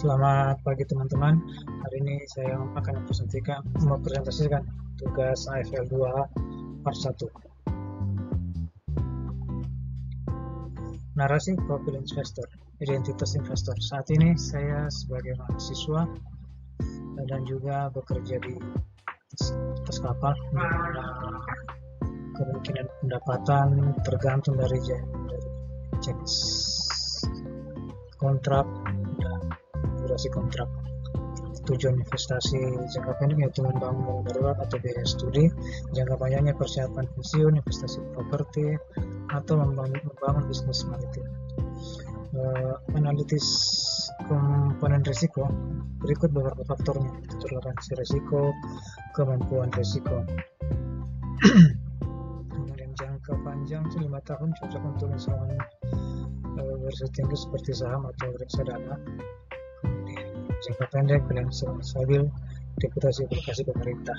Selamat pagi teman-teman. Hari ini saya akan mempresentasikan tugas AFL 2 part 1. Narasi profil investor, identitas investor. Saat ini saya sebagai mahasiswa dan juga bekerja di atas kapal. Kemungkinan pendapatan tergantung dari kontrak dan durasi kontrak. Tujuan investasi jangka pendek yaitu membangun dana darurat atau biaya studi, jangka panjangnya persiapan pensiun, investasi properti, atau membangun bisnis maritim. Analisis komponen risiko, berikut beberapa faktornya: toleransi risiko, kemampuan risiko. Kemudian jangka panjang 5 tahun cocok untuk instrumen berisiko tinggi seperti saham atau reksadana. Kemudian jangka pendek finansial stabil, reputasi obligasi pemerintah.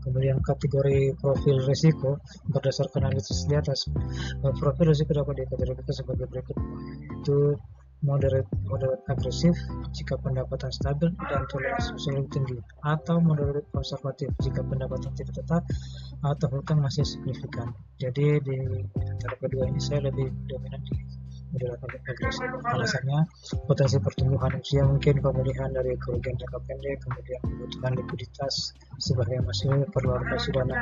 Kemudian kategori profil risiko berdasarkan analisis di atas. Profil risiko dapat dikategorikan sebagai berikut, yaitu moderate agresif jika pendapatan stabil dan toleransi risiko tinggi, atau moderate konservatif jika pendapatan tidak tetap atau hutang masih signifikan. Jadi di antara kedua ini saya lebih dominan di moderate agresif. Alasannya potensi pertumbuhan usia, mungkin pemulihan dari kerugian jangka pendek, kemudian kebutuhan likuiditas sebagai masih perlu alokasi dana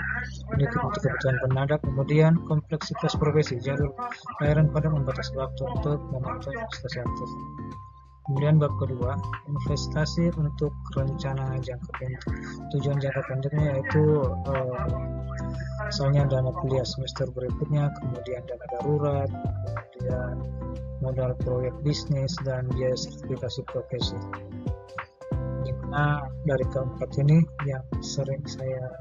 ini untuk kebutuhan penadak, kemudian kompleksitas profesi, jalur layanan pada membatasi waktu untuk memantau investasi aktif. Kemudian bab kedua, investasi untuk rencana jangka pendek. Tujuan jangka pendeknya yaitu misalnya dana kuliah semester berikutnya, kemudian dana darurat, kemudian modal proyek bisnis, dan biaya sertifikasi profesi. Dimana dari keempat ini yang sering saya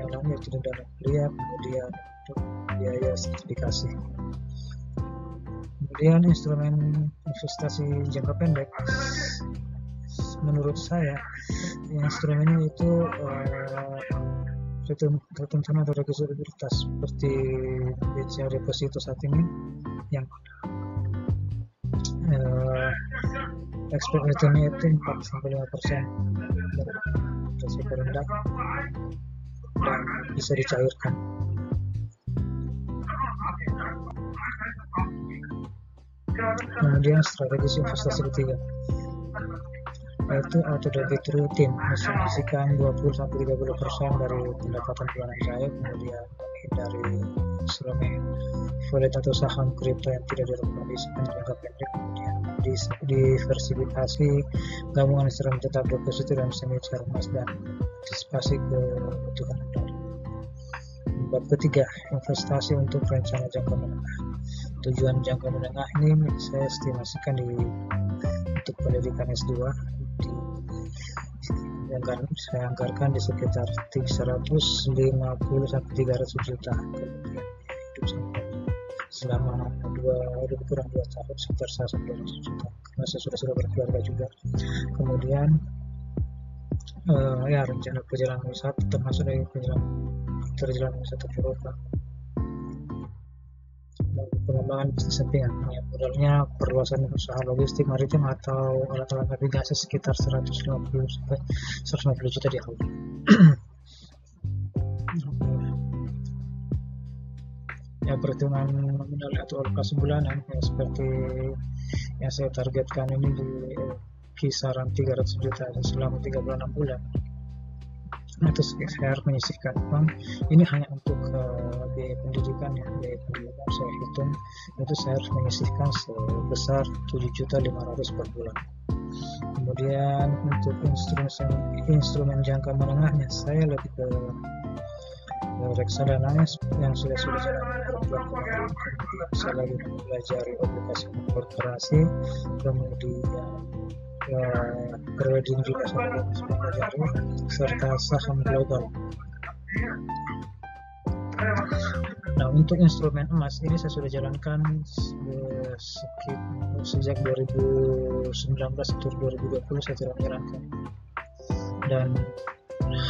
alami yaitu dana kuliah, kemudian biaya sertifikasi. Kemudian instrumen investasi jangka pendek, menurut saya instrumennya itu ketentuan atau regularitas seperti BCA deposito saat ini yang expect return-nya itu 4-5% risiko rendah dan bisa dicairkan. Kemudian strategi investasi ketiga yaitu auto debit rutin, mensumbangsikan 20-30% dari pendapatan bulanan saya, kemudian menghindari instrumen volatile atau saham kripto yang tidak direkomendasikan jangka pendek, kemudian diversifikasi gabungan instrumen tetap deposito dan semi cair emas dan antisipasi kebutuhan modal. Bab ketiga, investasi untuk rencana jangka menengah. Tujuan jangka menengah ini saya estimasikan untuk pendidikan S2 saya anggarkan di sekitar 150-300 juta, kemudian hidup sampai selama lebih kurang 2 tahun sekitar 100 juta karena saya sudah berkeluarga juga. Kemudian rencana perjalanan wisata termasuk dari perjalanan wisata ke Eropa. Pengembangan bisnis sampingan, modalnya perluasan usaha logistik maritim atau alat-alat navigasi sekitar 150 juta di awal. Perhitungan nominal atau alokasi bulanan seperti yang saya targetkan ini di kisaran 300 juta selama 36 bulan. Itu saya harus menyisihkan uang ini hanya untuk biaya pendidikan saya hitung itu saya harus menyisihkan sebesar 7.500.000 per bulan. Kemudian untuk instrumen jangka menengahnya saya lebih ke reksadana yang sudah jalan beberapa bulan kemarin, kemudian saya lagi mempelajari obligasi korporasi, kemudian trading juga saya pelajari, serta saham global. Nah, untuk instrumen emas ini saya sudah jalankan sejak 2019 atau 2020 saya sudah menjalankan, dan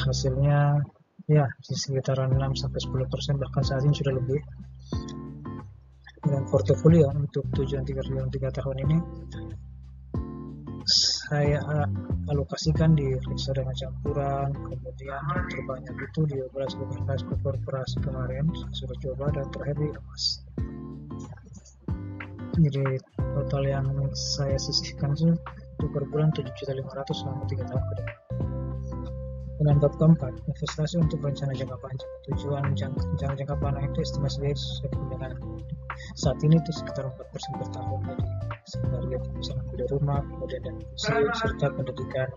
hasilnya ya di sekitaran 6-10%, bahkan saat ini sudah lebih. Dan portofolio untuk tujuan 3 tahun ini saya alokasikan di reksadana campuran, kemudian yang terbanyak itu di operasi korporasi kemarin sudah coba, dan terakhir di emas. Jadi total yang saya sisihkan itu per bulan 7.500.000 selama 3 tahun ke depan. Dan bab keempat, investasi untuk rencana jangka panjang. Tujuan jangka panjang itu estimasi dari sesuai dengan saat ini itu sekitar 4% per tahun. Jadi sekitar lihat bisa membeli rumah, kemudian dan serta pendidikan.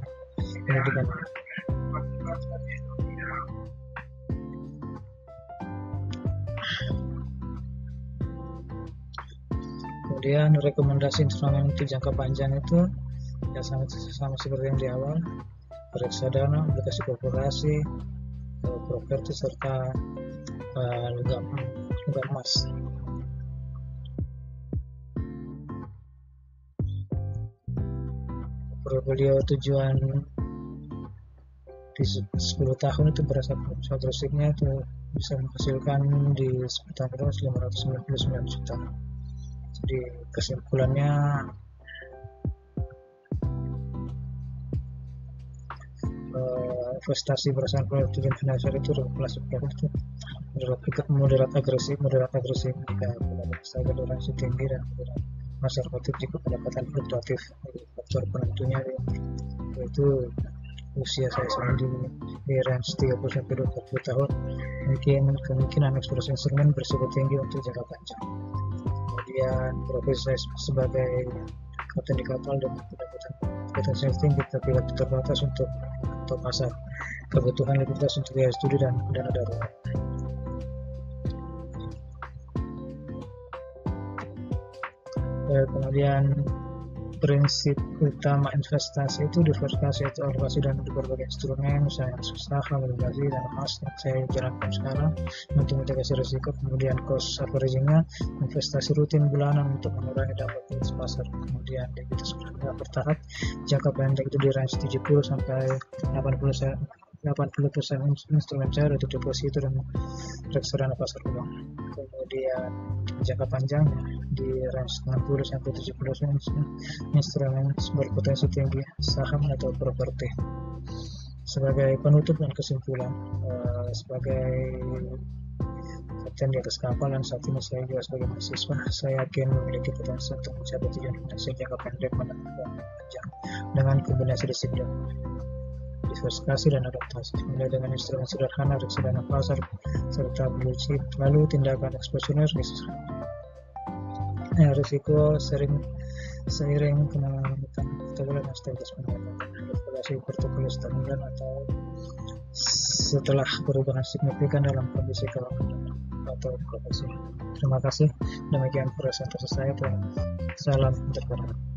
Kemudian rekomendasi instrumen untuk jangka panjang itu ya sama seperti yang di awal, reksadana, obligasi korporasi, properti, serta logam emas. Portfolio tujuan di 10 tahun itu berdasarkan progresifnya itu bisa menghasilkan di 10 tahun 599 juta. Jadi kesimpulannya investasi berdasarkan produk tujuan finansial itu regulasi produk itu moderat agresif jika pendapatan toleransi tinggi dan konservatif jika pendapatan fluktuatif. Faktor penentunya yaitu usia saya sendiri di range 30-40 tahun, kemungkinan eksplorasi instrumen berisiko tinggi untuk jangka panjang. Kemudian profesi saya sebagai kapten di kapal dengan pendapatan potensial tinggi tapi waktu terbatas untuk pasar, kebutuhan likuiditas untuk biaya studi dan dana darurat. Kemudian prinsip utama investasi itu diversifikasi atau alokasi dan berbagai instrumen, misalnya saham, obligasi, dan emas yang saya jalankan sekarang untuk mitigasi risiko. Kemudian cost averaging-nya, investasi rutin bulanan untuk mengurangi dampak pasar. Kemudian likuiditas bertahap, jangka pendek itu di range 70 sampai 80% instrumen cair untuk deposito dan reksadana pasar uang. Kemudian jangka panjang di range 60 sampai 70% instrumen berpotensi tinggi, saham atau properti. Sebagai penutup dan kesimpulan, sebagai kapten di atas kapal dan saat ini saya juga sebagai mahasiswa, saya yakin memiliki potensi untuk mencapai tujuan finansial jangka pendek dan panjang dengan kombinasi disiplin, diversifikasi dan adaptasi, mulai dengan instrumen sederhana, reksadana pasar, serta blue chip, lalu tindakan eksposioner risiko seiring kenaikan portofolio dan stabilitas pendapatan, evaluasi portofolio stagnan atau setelah perubahan signifikan dalam kondisi keuangan atau profesi. Terima kasih. Demikian presentasi saya. Salam entrepreneur.